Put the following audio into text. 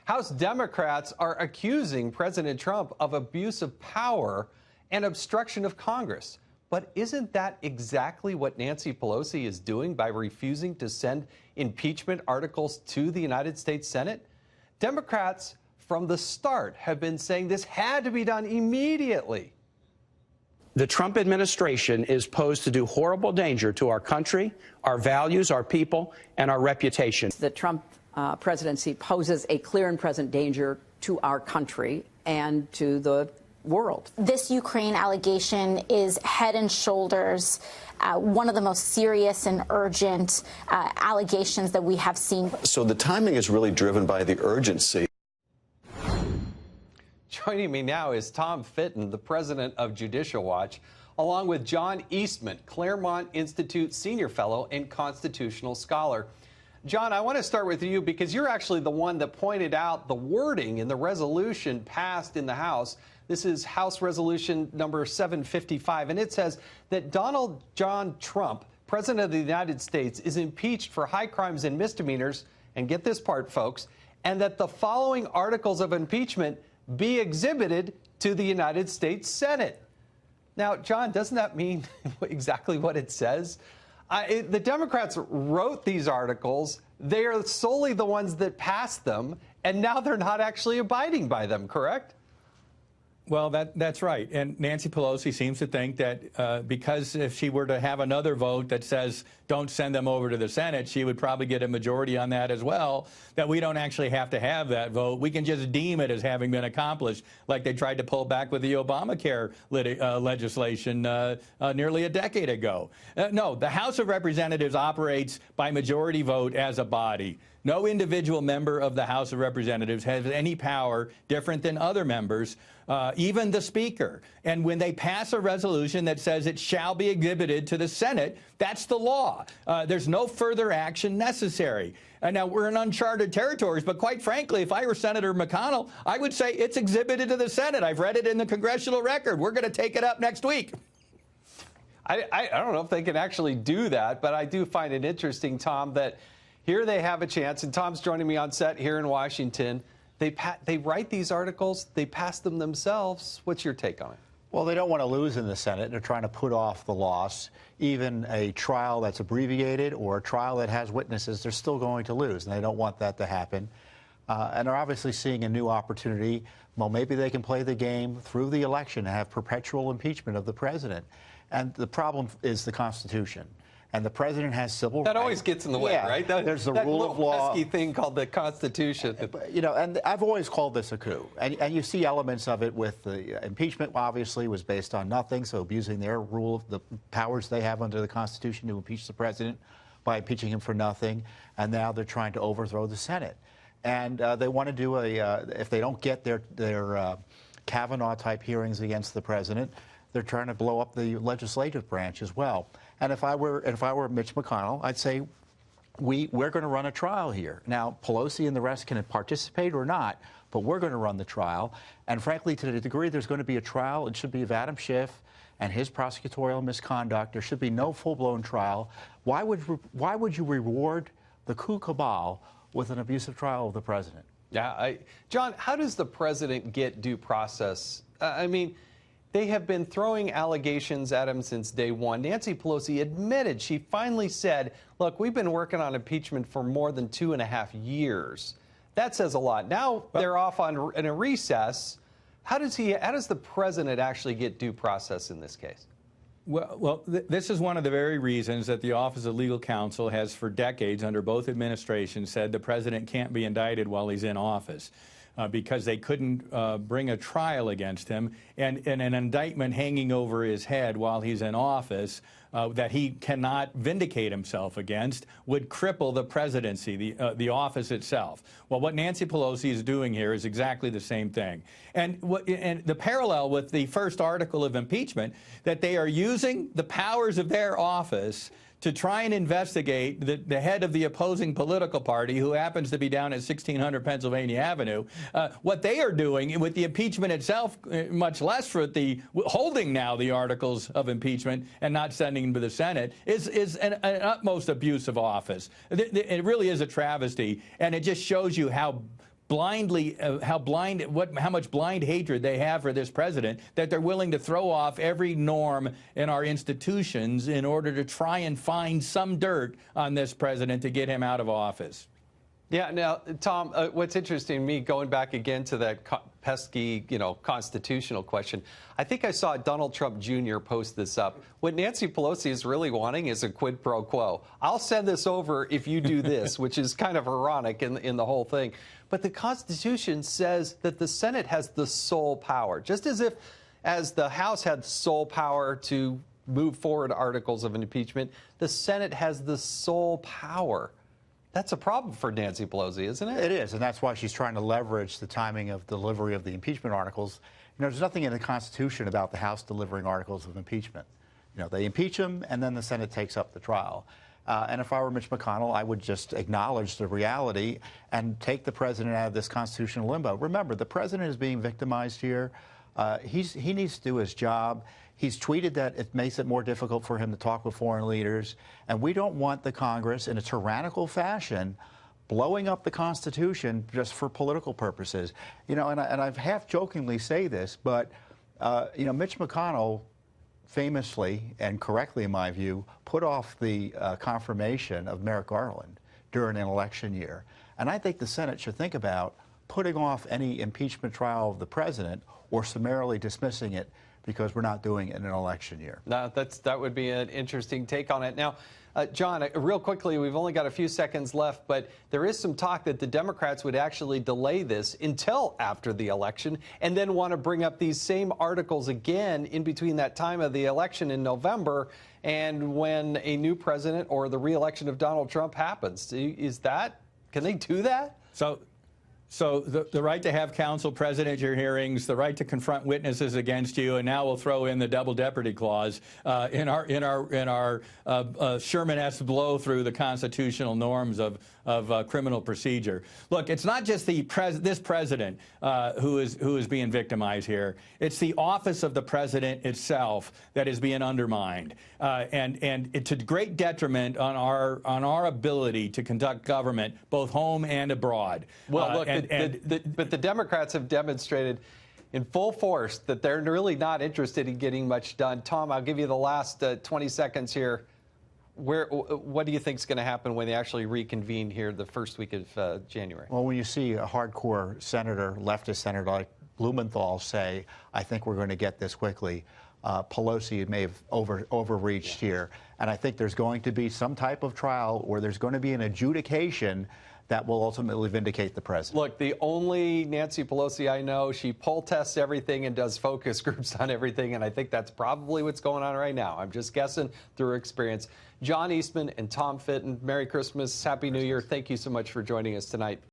House Democrats are accusing President Trump of abuse of power and obstruction of Congress. But isn't that exactly what Nancy Pelosi is doing by refusing to send impeachment articles to the United States Senate? Democrats from the start have been saying this had to be done immediately. The Trump administration is posed to do horrible danger to our country, our values, our people, and our reputation. The Trump presidency poses a clear and present danger to our country and to the world. This Ukraine allegation is head and shoulders one of the most serious and urgent allegations that we have seen. So the timing is really driven by the urgency. Joining me now is Tom Fitton, the president of Judicial Watch, along with John Eastman, Claremont Institute senior fellow and constitutional scholar. John, I want to start with you because you're actually the one that pointed out the wording in the resolution passed in the House. This is House Resolution number 755, and it says that Donald John Trump, President of the United States, is impeached for high crimes and misdemeanors, and get this part, folks, and that the following articles of impeachment be exhibited to the United States Senate. Now, John, doesn't that mean exactly what it says? The Democrats wrote these articles. They are solely the ones that passed them, and now they're not actually abiding by them, correct? Well, that's right. And Nancy Pelosi seems to think that because if she were to have another vote that says don't send them over to the Senate, she would probably get a majority on that as well, that we don't actually have to have that vote. We can just deem it as having been accomplished, like they tried to pull back with the Obamacare legislation nearly a decade ago. No, the House of Representatives operates by majority vote as a body. No individual member of the House of Representatives has any power different than other members, even the Speaker. And when they pass a resolution that says it shall be exhibited to the Senate, that's the law. There's no further action necessary. And now we're in uncharted territories, but quite frankly, if I were Senator McConnell, I would say it's exhibited to the Senate. I've read it in the congressional record. We're going to take it up next week. I don't know if they can actually do that, but I do find it interesting, Tom, that here they have a chance, and Tom's joining me on set here in Washington. They write these articles, they pass them themselves. What's your take on it? Well, they don't want to lose in the Senate. They're trying to put off the loss. Even a trial that's abbreviated or a trial that has witnesses, they're still going to lose, and they don't want that to happen. And they're obviously seeing a new opportunity. Well, maybe they can play the game through the election and have perpetual impeachment of the president. And the problem is the Constitution. And the president has civil rights. That always gets in the way, right? There's the rule of law. That little pesky thing called the Constitution. You know, and I've always called this a coup. And you see elements of it with the impeachment, obviously, was based on nothing, so abusing their rule of the powers they have under the Constitution to impeach the president by impeaching him for nothing. And now they're trying to overthrow the Senate. And they want to do if they don't get their Kavanaugh-type hearings against the president, they're trying to blow up the legislative branch as well. And if I were Mitch McConnell, I'd say we're going to run a trial here. Now, Pelosi and the rest can participate or not, but we're going to run the trial. And frankly, to the degree there's going to be a trial, it should be of Adam Schiff and his prosecutorial misconduct. There should be no full-blown trial. Why would you reward the coup cabal with an abusive trial of the president? Yeah, John, how does the president get due process? I mean, they have been throwing allegations at him since day one. Nancy Pelosi admitted, she finally said, look, we've been working on impeachment for more than 2.5 years. That says a lot. Now they're off in a recess. How does the president actually get due process in this case? Well, this is one of the very reasons that the Office of Legal Counsel has for decades under both administrations said the president can't be indicted while he's in office. Because they couldn't bring a trial against him, and an indictment hanging over his head while he's in office that he cannot vindicate himself against would cripple the presidency, the office itself. Well, what Nancy Pelosi is doing here is exactly the same thing. And the parallel with the first article of impeachment, that they are using the powers of their office to try and investigate the head of the opposing political party, who happens to be down at 1600 Pennsylvania Avenue. What they are doing with the impeachment itself, much less for the holding now the articles of impeachment and not sending them to the Senate, is an utmost abuse of office. It really is a travesty, and it just shows you how blindly, how much blind hatred they have for this president, that they're willing to throw off every norm in our institutions in order to try and find some dirt on this president to get him out of office. Yeah. Now, Tom, what's interesting to me, going back again to that pesky, constitutional question, I think I saw Donald Trump Jr. post this up. What Nancy Pelosi is really wanting is a quid pro quo. I'll send this over if you do this, which is kind of ironic in the whole thing. But the Constitution says that the Senate has the sole power, just as the House had sole power to move forward articles of impeachment, the Senate has the sole power. That's a problem for Nancy Pelosi, isn't it? It is, and that's why she's trying to leverage the timing of delivery of the impeachment articles. There's nothing in the Constitution about the House delivering articles of impeachment. They impeach them, and then the Senate takes up the trial. And if I were Mitch McConnell, I would just acknowledge the reality and take the president out of this constitutional limbo. Remember, the president is being victimized here. He needs to do his job. He's tweeted that it makes it more difficult for him to talk with foreign leaders. And we don't want the Congress in a tyrannical fashion blowing up the Constitution just for political purposes. And I've half-jokingly say this, but, Mitch McConnell famously and correctly, in my view, put off the confirmation of Merrick Garland during an election year. And I think the Senate should think about putting off any impeachment trial of the president or summarily dismissing it because we're not doing it in an election year. No, that would be an interesting take on it. Now, John, real quickly, we've only got a few seconds left, but there is some talk that the Democrats would actually delay this until after the election and then want to bring up these same articles again in between that time of the election in November and when a new president or the re-election of Donald Trump happens. Can they do that? So the right to have counsel present at your hearings, the right to confront witnesses against you, and now we'll throw in the double jeopardy clause in our Sherman-esque blow through the constitutional norms of criminal procedure. Look, it's not just this president who is being victimized here. It's the office of the president itself that is being undermined, and to great detriment on our ability to conduct government both home and abroad. Well, look. But the Democrats have demonstrated in full force that they're really not interested in getting much done. Tom, I'll give you the last 20 seconds here. What do you think is going to happen when they actually reconvene here the first week of January? Well, when you see a hardcore senator, leftist senator like Blumenthal say, I think we're going to get this quickly, Pelosi may have overreached here. And I think there's going to be some type of trial where there's going to be an adjudication that will ultimately vindicate the president. Look, the only Nancy Pelosi I know, she poll tests everything and does focus groups on everything, and I think that's probably what's going on right now. I'm just guessing through experience. John Eastman and Tom Fitton, Merry Christmas, Happy New Year. Thank you so much for joining us tonight.